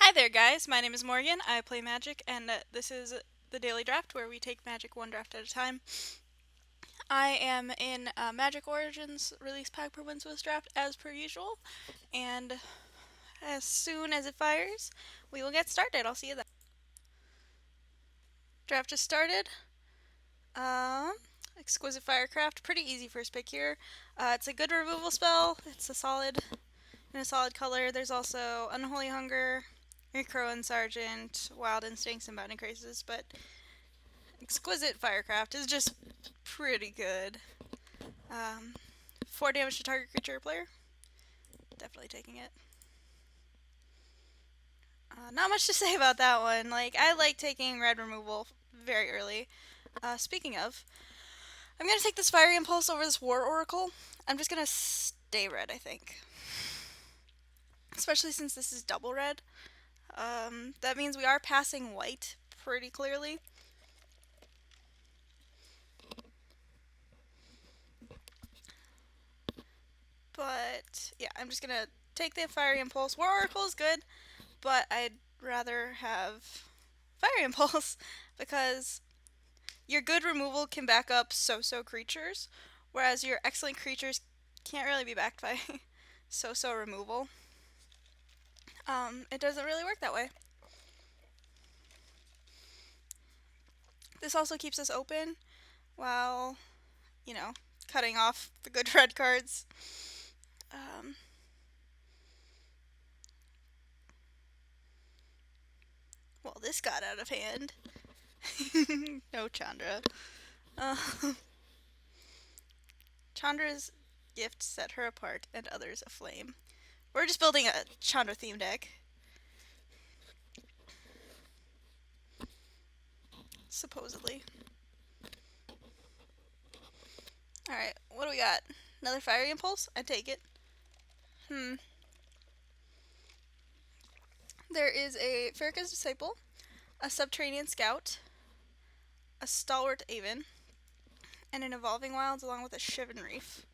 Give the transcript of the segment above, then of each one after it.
Hi there, guys. My name is Morgan. I play Magic, and this is the Daily Draft, where we take Magic one draft at a time. I am in Magic Origins release pack per Winswith draft, as per usual, and as soon as it fires, we will get started. I'll see you then. Draft is started. Um, Exquisite Firecraft, pretty easy first pick here. It's a good removal spell. It's in a solid color. There's also Unholy Hunger, Recrowan Sergeant, Wild Instincts, and Bounding Crisis, but Exquisite Firecraft is just pretty good. 4 damage to target creature or player. Definitely taking it. Not much to say about that one. I like taking red removal very early. Speaking of, I'm going to take this Fiery Impulse over this War Oracle. I'm just going to stay red, I think. Especially since this is double red. That means we are passing white pretty clearly. But, yeah, I'm just going to take the Fiery Impulse. War Oracle is good, but I'd rather have Fiery Impulse because your good removal can back up so-so creatures, whereas your excellent creatures can't really be backed by so-so removal. It doesn't really work that way. This also keeps us open while, you know, cutting off the good red cards. Um, well, this got out of hand. No, Chandra. Uh, Chandra's gift set her apart and others aflame. We're just building a Chandra theme deck. Supposedly. Alright, what do we got? Another Fiery Impulse? I take it. There is a Farrakhan's Disciple, a Subterranean Scout, a Stalwart Aven, and an Evolving Wilds along with a Shivan Reef.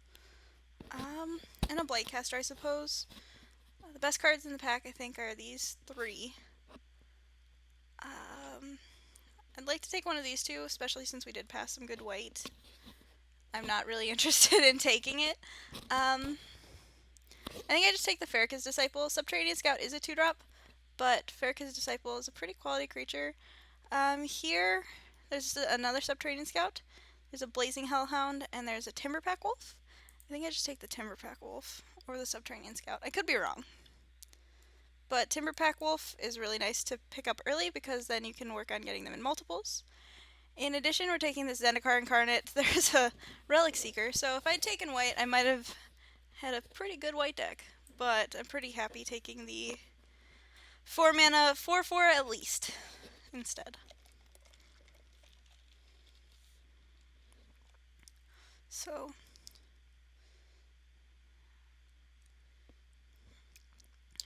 And a Blightcaster, I suppose. The best cards in the pack, I think, are these three. I'd like to take one of these two, especially since we did pass some good white. I'm not really interested in taking it. I think I just take the Farrakhan's Disciple. Subterranean Scout is a 2-drop, but Farrakhan's Disciple is a pretty quality creature. Here, there's another Subterranean Scout. There's a Blazing Hellhound, and there's a Timberpack Wolf. I think I just take the Timberpack Wolf or the Subterranean Scout. I could be wrong. But Timberpack Wolf is really nice to pick up early because then you can work on getting them in multiples. In addition, we're taking this Zendikar Incarnate. There's a Relic Seeker, so if I'd taken white, I might have had a pretty good white deck. But I'm pretty happy taking the 4 mana 4/4 at least instead. So,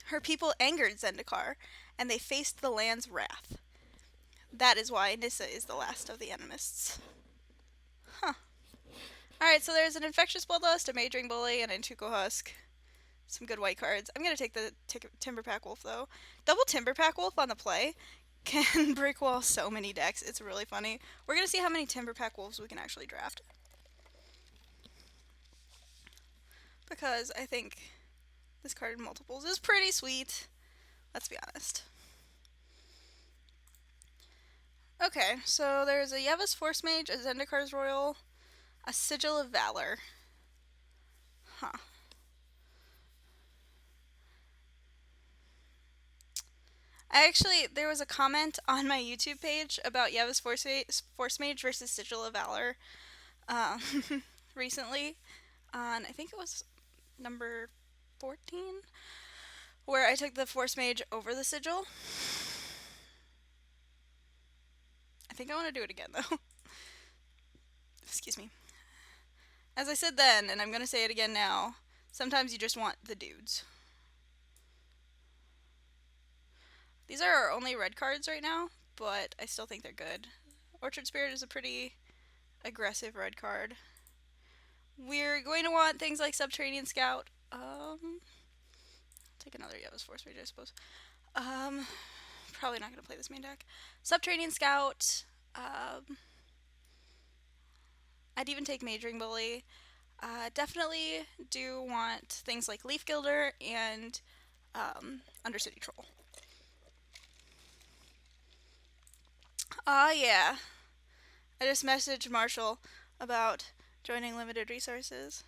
her people angered Zendikar, and they faced the land's wrath. That is why Nissa is the last of the enemists. Huh. Alright, so there's an Infectious Bloodlust, a Majoring Bully, and a Tuco Husk. Some good white cards. I'm going to take the Timberpack Wolf, though. Double Timberpack Wolf on the play can brick wall so many decks. It's really funny. We're going to see how many Timberpack Wolves we can actually draft. Because I think this card in multiples is pretty sweet. Let's be honest. Okay, so there's a Yevas Force Mage, a Zendikar's Royal, a Sigil of Valor. Huh. There was a comment on my YouTube page about Yevas Force Mage versus Sigil of Valor recently. On, I think it was number 14, where I took the Force Mage over the Sigil. I think I want to do it again, though. Excuse me. As I said then, and I'm going to say it again now, sometimes you just want the dudes. These are our only red cards right now, but I still think they're good. Orchard Spirit is a pretty aggressive red card. We're going to want things like Subterranean Scout. Take another Yevas Force Mage, I suppose. Probably not gonna play this main deck. Subterranean Scout. I'd even take Majoring Bully. Definitely do want things like Leaf Gilder and Undercity Troll. Yeah. I just messaged Marshall about joining limited resources.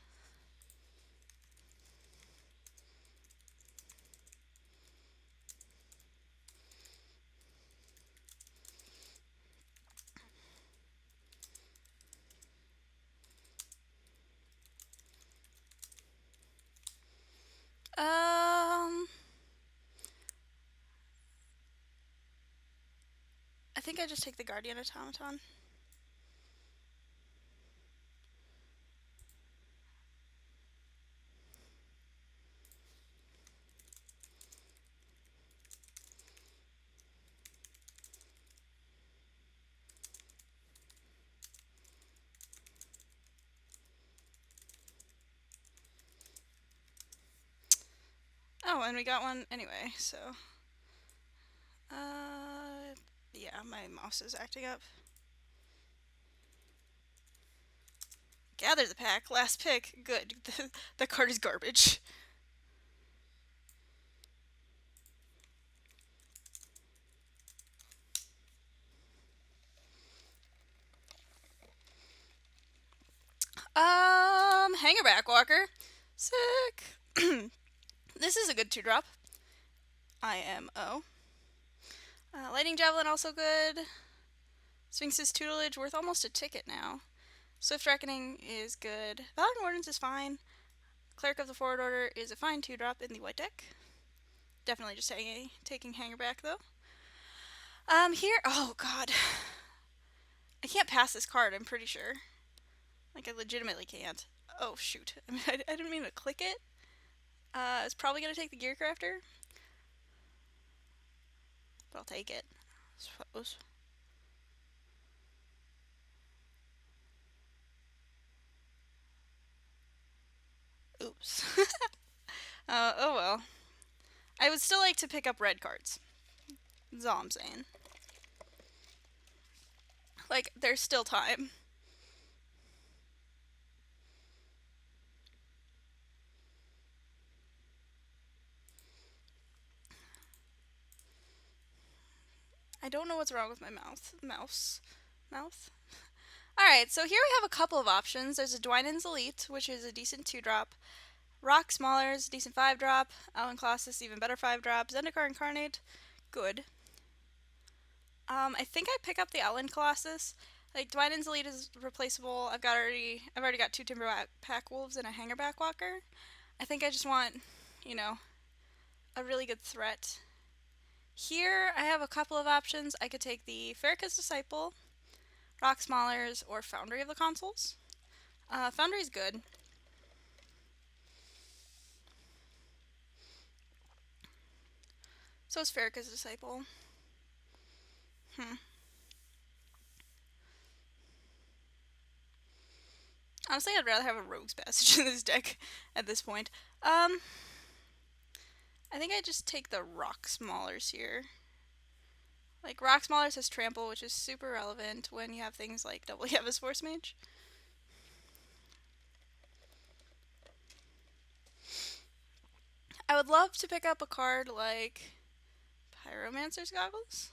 I think I just take the Guardian Automaton. Oh, and we got one anyway, so. Yeah, my mouse is acting up. Gather the pack, last pick. Good. The card is garbage. Hangerback Walker. Sick. This is a good 2-drop. IMO. Lightning Javelin also good. Sphinx's Tutelage worth almost a ticket now. Swift Reckoning is good. Valiant Wardens is fine. Cleric of the Forward Order is a fine 2-drop in the white deck. Definitely just taking Hangerback though. Here, oh god. I can't pass this card, I'm pretty sure. Like, I legitimately can't. Oh, shoot. I didn't mean to click it. I was probably going to take the Gear Crafter. But I'll take it, I suppose. Oops. Oh well. I would still like to pick up red cards. That's all I'm saying. Like, there's still time. I don't know what's wrong with my mouse. Alright, so here we have a couple of options. There's a Dwynen's Elite, which is a decent 2-drop. Rock Smaller is a decent 5-drop. Alan Colossus, even better 5-drop. Zendikar Incarnate, good. I think I pick up the Ellen Colossus. Like, Dwynen's Elite is replaceable. I've already got 2 Timberpack Wolves and a Hangerback Walker. I think I just want, you know, a really good threat. Here, I have a couple of options. I could take the Farrakhan's Disciple, Rock Smallers, or Foundry of the Consoles. Foundry's good. So is Farrakhan's Disciple. Honestly, I'd rather have a Rogue's Passage in this deck at this point. I think I just take the Rock Smallers here. Like, Rock Smallers has Trample, which is super relevant when you have things like Double Yavis Force Mage. I would love to pick up a card like Pyromancer's Goggles.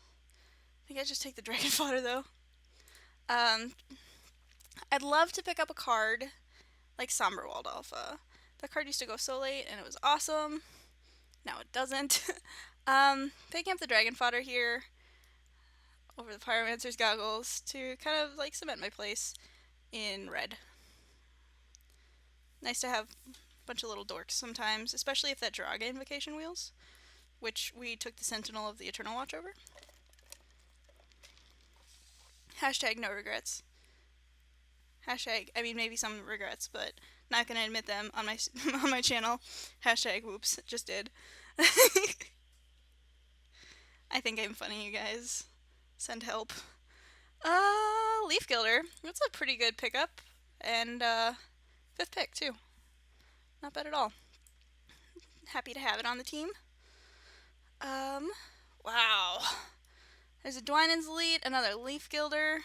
I think I just take the Dragon Fodder though. I'd love to pick up a card like Somberwald Alpha. That card used to go so late and it was awesome. Now it doesn't. Picking up the Dragon Fodder here over the Pyromancer's Goggles to kind of like cement my place in red. Nice to have a bunch of little dorks sometimes, especially if that Jiraga Invocation wheels, which we took the Sentinel of the Eternal Watch over. Hashtag no regrets. Hashtag, I mean, maybe some regrets, but not gonna admit them on my on my channel. Hashtag whoops, just did. I think I'm funny, you guys. Send help. Leaf Gilder. That's a pretty good pickup. And, 5th pick, too. Not bad at all. Happy to have it on the team. Wow. There's a Dwynen's Elite, another Leaf Gilder.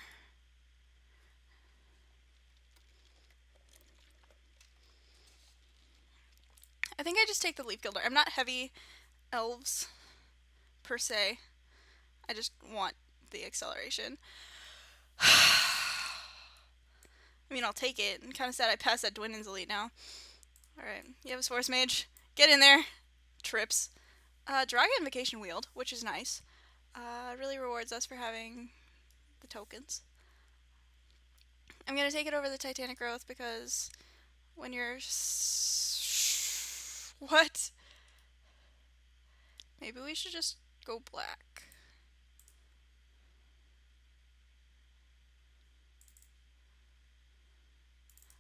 I think I just take the Leaf Gilder. I'm not heavy elves, per se. I just want the acceleration. I mean, I'll take it. I'm kind of sad I passed that Dwynen's Elite now. Alright, you have a Force Mage. Get in there. Trips. Dragon Invocation Wield, which is nice. Really rewards us for having the tokens. I'm going to take it over the Titanic Growth because when you're... What? Maybe we should just go black.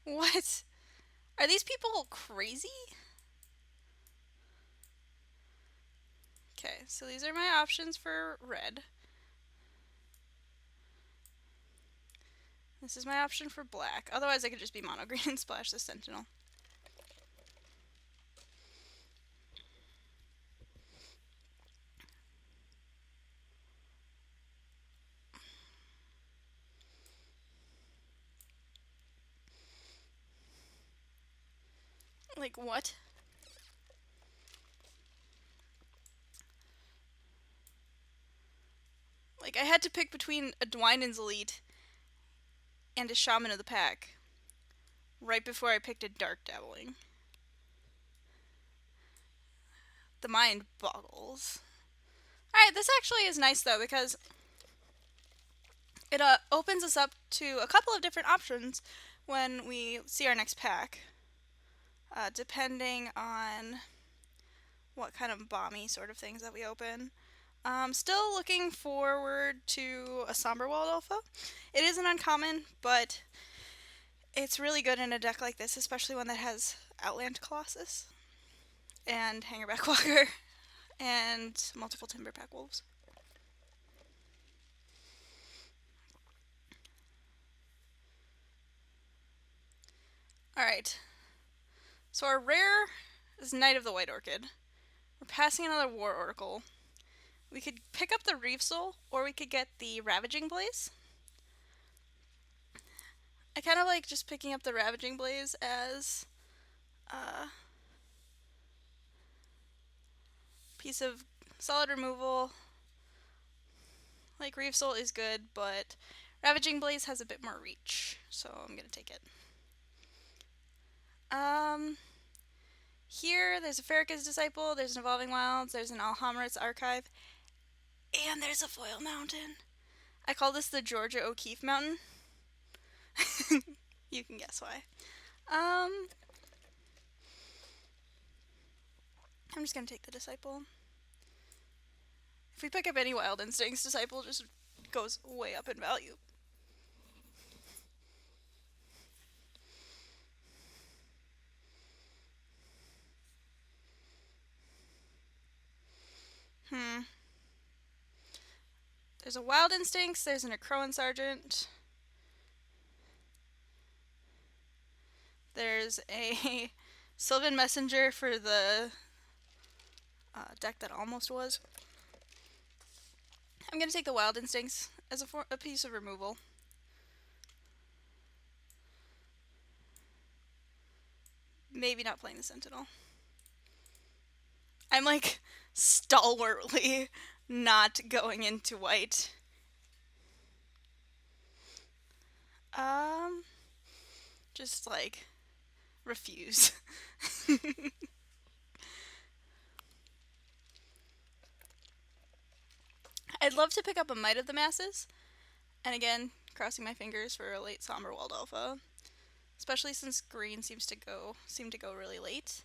What? Are these people crazy? Okay, so these are my options for red. This is my option for black. Otherwise I could just be mono green and splash the Sentinel. Like, what? Like, I had to pick between a Dwynen's Elite and a Shaman of the Pack right before I picked a Dark Dabbling. The mind boggles. Alright, this actually is nice though because it opens us up to a couple of different options when we see our next pack. Depending on what kind of bomby sort of things that we open. Still looking forward to a Somberwald Alpha. It is an uncommon, but it's really good in a deck like this, especially one that has Outland Colossus and Hangerback Walker and multiple Timberpack Wolves. Alright, so our rare is Knight of the White Orchid. We're passing another War Oracle. We could pick up the Reef Soul, or we could get the Ravaging Blaze. I kind of like just picking up the Ravaging Blaze as a piece of solid removal. Like, Reef Soul is good, but Ravaging Blaze has a bit more reach, so I'm gonna take it. Here, there's a Farrakhan's Disciple, there's an Evolving Wilds, there's an Alhammar's Archive, and there's a Foil Mountain. I call this the Georgia O'Keeffe Mountain. You can guess why. I'm just gonna take the Disciple. If we pick up any Wild Instincts, Disciple just goes way up in value. There's a Wild Instincts, there's an Acroan Sergeant. There's a Sylvan Messenger for the deck that almost was. I'm going to take the Wild Instincts as a piece of removal. Maybe not playing the Sentinel. I'm like stalwartly not going into white. Just like refuse. I'd love to pick up a Might of the Masses, and again, crossing my fingers for a late Somberwald Alpha, especially since green seem to go really late.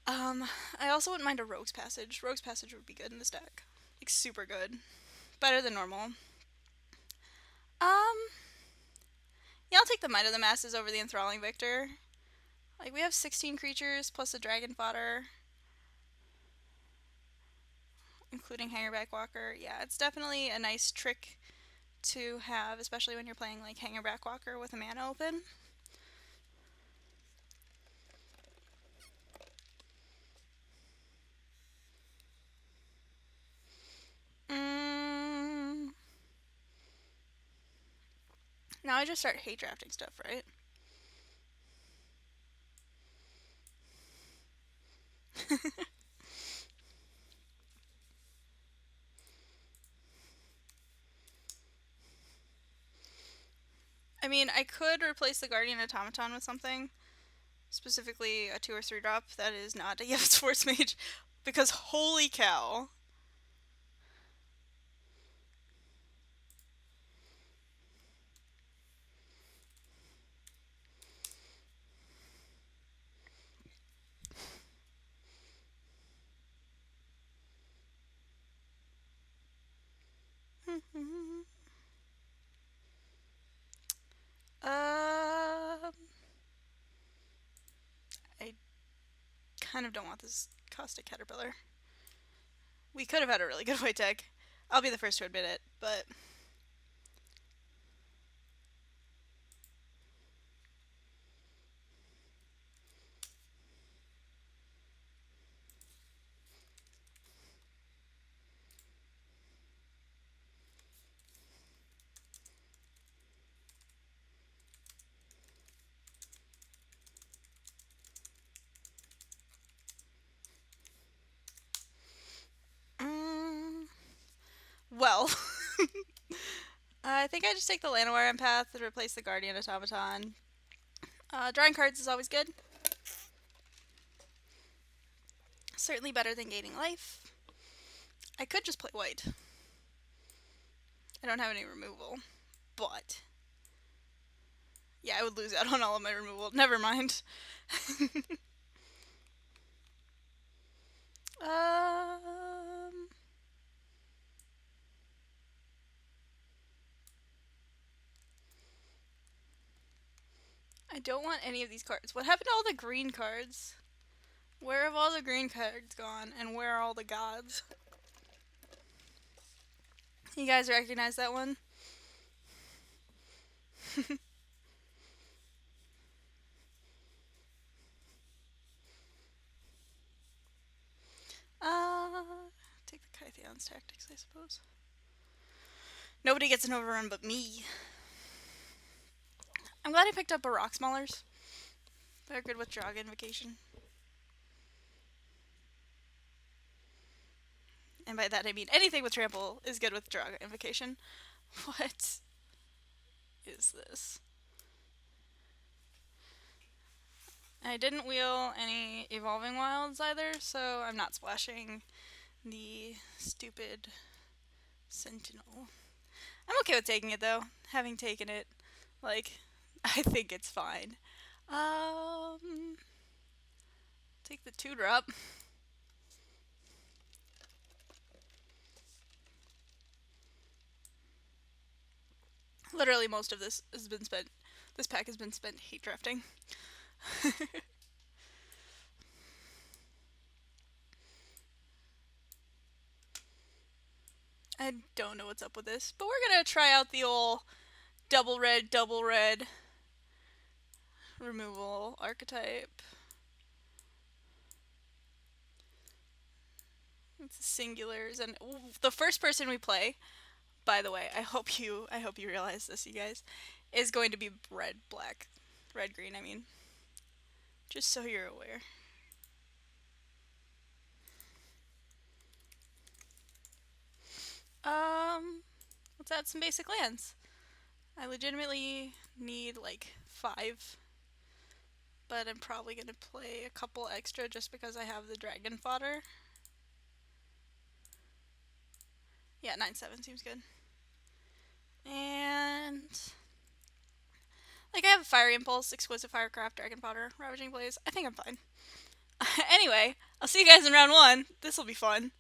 I also wouldn't mind a Rogue's Passage. Rogue's Passage would be good in this deck. Like, super good. Better than normal. Yeah, I'll take the Might of the Masses over the Enthralling Victor. Like, we have 16 creatures plus a Dragon Fodder, including Hangerback Walker. Yeah, it's definitely a nice trick to have, especially when you're playing like Hangerback Walker with a mana open. Now I just start hate drafting stuff, right? I mean, I could replace the Guardian Automaton with something, specifically a 2 or 3 drop that is not a Yev's Force Mage, because holy cow. I kind of don't want this Caustic Caterpillar. We could have had a really good white deck. I'll be the first to admit it, but... well... I think I just take the Llanowar Empath and replace the Guardian Automaton. Drawing cards is always good. Certainly better than gaining life. I could just play white. I don't have any removal, but... yeah, I would lose out on all of my removal. Never mind. I don't want any of these cards. What happened to all the green cards? Where have all the green cards gone, and where are all the gods? You guys recognize that one? Take the Kytheon's tactics, I suppose. Nobody gets an overrun but me. I'm glad I picked up a Rock Maulers. They're good with Draga Invocation. And by that I mean anything with Trample is good with Draga Invocation. What is this? I didn't wheel any Evolving Wilds either, so I'm not splashing the stupid Sentinel. I'm okay with taking it though. Having taken it, like, I think it's fine. Take the 2-drop. Literally most of this has been spent, this pack has been spent hate drafting. I don't know what's up with this, but we're gonna try out the old double red removal archetype. It's singulars, and the first person we play, by the way, I hope you realize this, you guys, is going to be red green, I mean. Just so you're aware. Let's add some basic lands. I legitimately need like 5, but I'm probably gonna play a couple extra just because I have the dragon fodder. Yeah, 9/7 seems good. And like I have Fiery Impulse, Exquisite Firecraft, Dragon Fodder, Ravaging Blaze. I think I'm fine. Anyway, I'll see you guys in round 1. This will be fun.